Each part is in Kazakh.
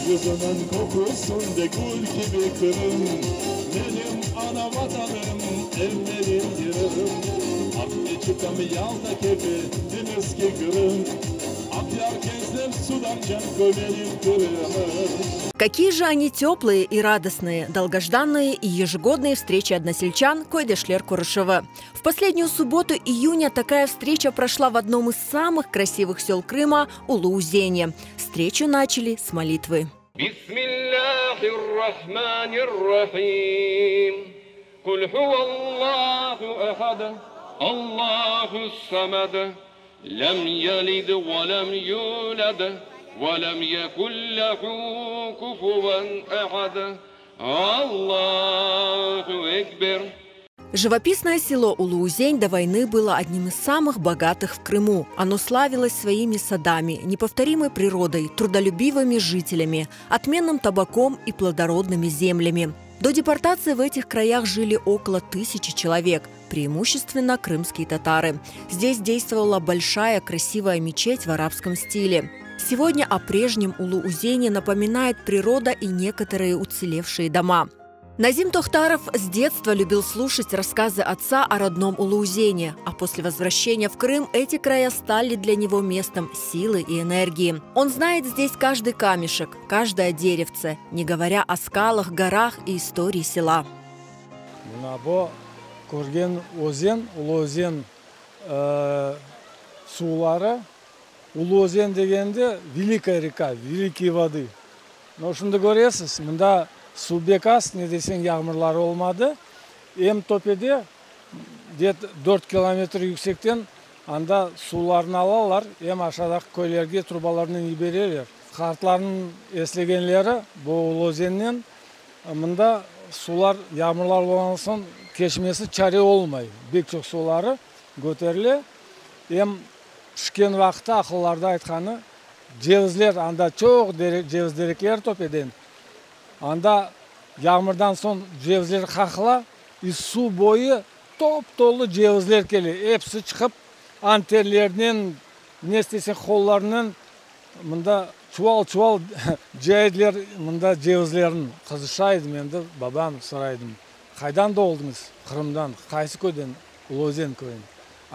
Kızının kokusunda gül gibi kırım. Benim ana vatanım, evlerim yırım. Aklı çıkam yalda kefi, deniz Крым. Какие же они теплые и радостные, долгожданные и ежегодные встречи односельчан Койдышлер-Курышевы. В последнюю субботу июня такая встреча прошла в одном из самых красивых сел Крыма – Улуу-Узене. Встречу начали с молитвы. لم يلد ولم يولد ولم يكن له كفوا أحد الله أكبر. Живописное село Улуу-Узень до войны было одним из самых богатых в Крыму. Оно славилось своими садами, неповторимой природой, трудолюбивыми жителями, отменным табаком и плодородными землями. До депортации в этих краях жили около 1000 человек, преимущественно крымские татары. Здесь действовала большая красивая мечеть в арабском стиле. Сегодня о прежнем Улуу-Узене напоминает природа и некоторые уцелевшие дома. Назим Тохтаров с детства любил слушать рассказы отца о родном Улуу-Узене, а после возвращения в Крым эти края стали для него местом силы и энергии. Он знает здесь каждый камешек, каждое деревце, не говоря о скалах, горах и истории села. Улуу-Узен сулары, Улуу-Узен дегенде великая река, великие воды. Но шунда көресіз, мында су бекас, не десең яғмырлар olmadı. Ем топеде 4 километр yüksектен анда суларын алалар, ем ашадағы көйлерге трубаларынан иберелер. Қартларын еслегенлері бұл Улуу-Узеннен мында сулар яғмырлар болған соң кешмесі чаре olмай. Бек çok сулары көтеріле. Ем пішкен вақытта ақылларда айтқаны cevizler анда çok ceviz derekler topeden. Анда yağmurdan son cevizler kakla, su boyu top dolu cevizler geliyor. Hepsi çıkıp anterlerinin, ne istesen kollarının, bunda çuval cevizler, bunda cevizlerin kızışaydım hem de babam soraydım. Kaydan doğdunuz? Kırım'dan, Kaysı köyden, Uluu-Uzen köyden.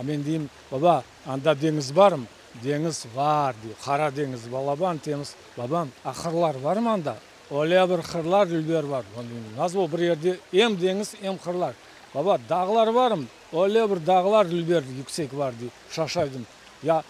Ben diyeyim, baba, anda deniz var mı? Deniz var diyor. Kara deniz, balaban temiz. Babam, akırlar var mı anda? Öyle bir kırlar, ülber var. Nasıl bir yerde hem deniz hem kırlar. Baba dağlar var mı? Öyle bir dağlar, ülber yüksek var diye şaşaydım. Ya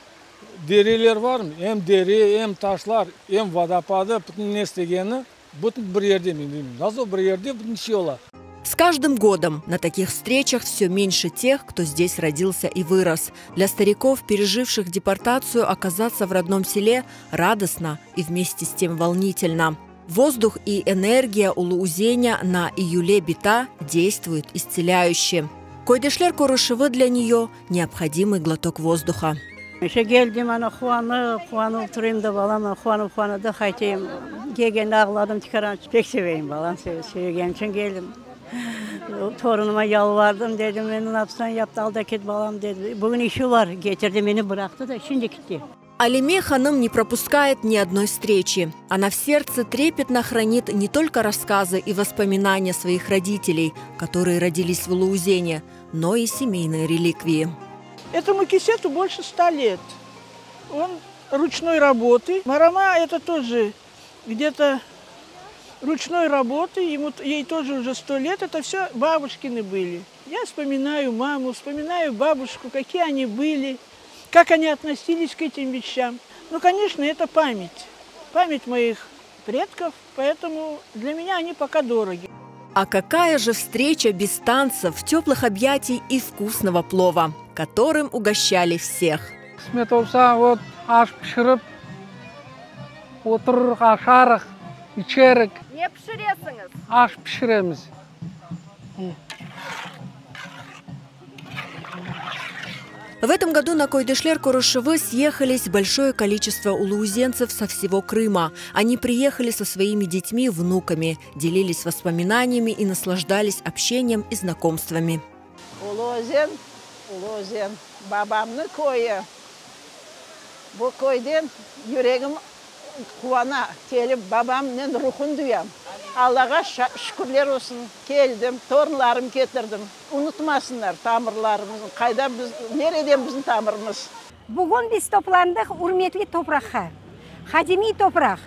dereler var mı? Hem dere, hem taşlar, hem vodopadı, bütün ne isteyeni, bütün bir yerde mi? Nasıl bir yerde bütün şey ola. С каждым годом на таких встречах все меньше тех, кто здесь родился и вырос. Для стариков, переживших депортацию, оказаться в родном селе радостно и вместе с тем волнительно. Воздух и энергия Улуу-Узеня на Июле Бита действуют исцеляюще. Койдышлер-Курышевы для нее необходимый глоток воздуха. Еще geldim ana kuanıp oturayım da balam kuanıp da haytayım. Gelgen ağladım çıkaran pek seveyim balam seveceğim için geldim. Torunuma yalvardım dedim beni napsan yaptı al da git balam dedi. Bugün işi var getirdi beni bıraktı da şimdi gitti. Алиме ханым не пропускает ни одной встречи. Она в сердце трепетно хранит не только рассказы и воспоминания своих родителей, которые родились в Улуу-Узене, но и семейные реликвии. Этому кисету больше 100 лет. Он ручной работы. Марама это тоже где-то ручной работы. Ей тоже уже 100 лет. Это все бабушкины были. Я вспоминаю маму, вспоминаю бабушку, какие они были. Как они относились к этим вещам. Ну, конечно, это память. Память моих предков, поэтому для меня они пока дороги. А какая же встреча без танцев, теплых объятий и вкусного плова, которым угощали всех. Кісмет olsa, вот аш пішіріп, отырырық, ашарық, içerik. Не пішіресіңіз? Аш пішіреміз. В этом году на Койдышлер-Курышевы съехались большое количество улуузенцев со всего Крыма. Они приехали со своими детьми и внуками, делились воспоминаниями и наслаждались общением и знакомствами. Улуу-Узен, babamın koyu. Bu koydan yüreğim қуана келіп, бабамның рухын дуям. Аллаға шүкірлер olsun. Келдім, торынларым кетірдім. Unutmasınlar тамырларымызын. Қайда біз, нереден біздің тамырымыз? Bugün biz toplandık hürmetli toprağa. Hadimi toprak.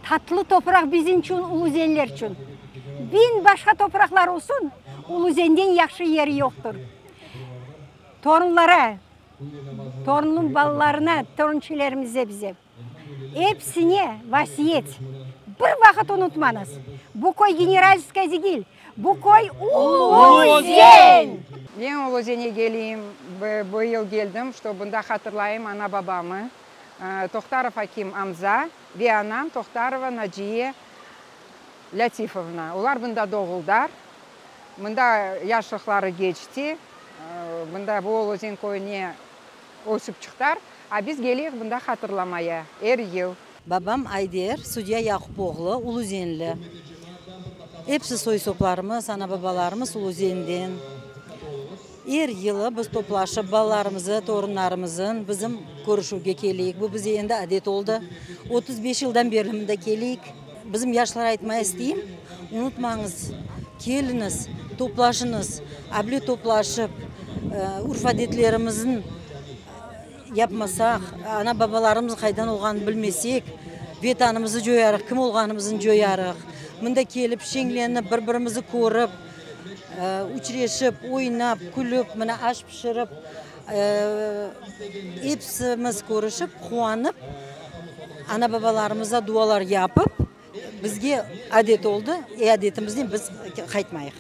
Tatlı toprak bizim için, Uluzenler için. Bin başka topraklar olsun, Uluzen'den yaxşı yeri yoktur. Torunlara, torunun ballarına, torunçilerimize bize. Hepsine vasiyet. Bir vakit unutmanız. Bu koy Generalskaya değil, bu koy Uluzen. Ben Uluzen'e geleyim, bu yıl geldim, что bunda hatırlayayım ana babamı. Toxtarov Hakim Amza ve anam Toxtarova Naciye Latifovna. Ular bunda doğulдар. Bunda yaşlıkları geçti. Bunda bu Uluzen koyuna өсіп çıktar. Biz geliyoruz bunda hatırlamaya her yıl. Babam Ayder, Судья Yakupoğlu, Uluzenli. Hepsi soy soplarımız, ana babalarımız Uluzen'den. Her yılı biz toplaşıp balalarımızı, torunlarımızın bizim görüşüge keleyik. Bu bize endi adet oldu. 35 yıldan beri mында keleyik. Bizim yaşlar aytmaya isteyeyim. Unutmağınız, keliniz, toplaşınız, abli toplaşıp, urf adetlerimizin yapmasak, ana babalarımız qaydan olğanını bilmesek, vetanımızı joyarıq, kim olğanımızın joyarıq. Mında kelip, şenglenip, bir-birimizi ko'rib, uchrashib, o'ynab, kulib, mana ash pishirib, hepsimiz ko'rishib, quvonib, ana babalarımıza dualar yapıp, bizga adet oldu. Adetimizden biz qaytmayıq.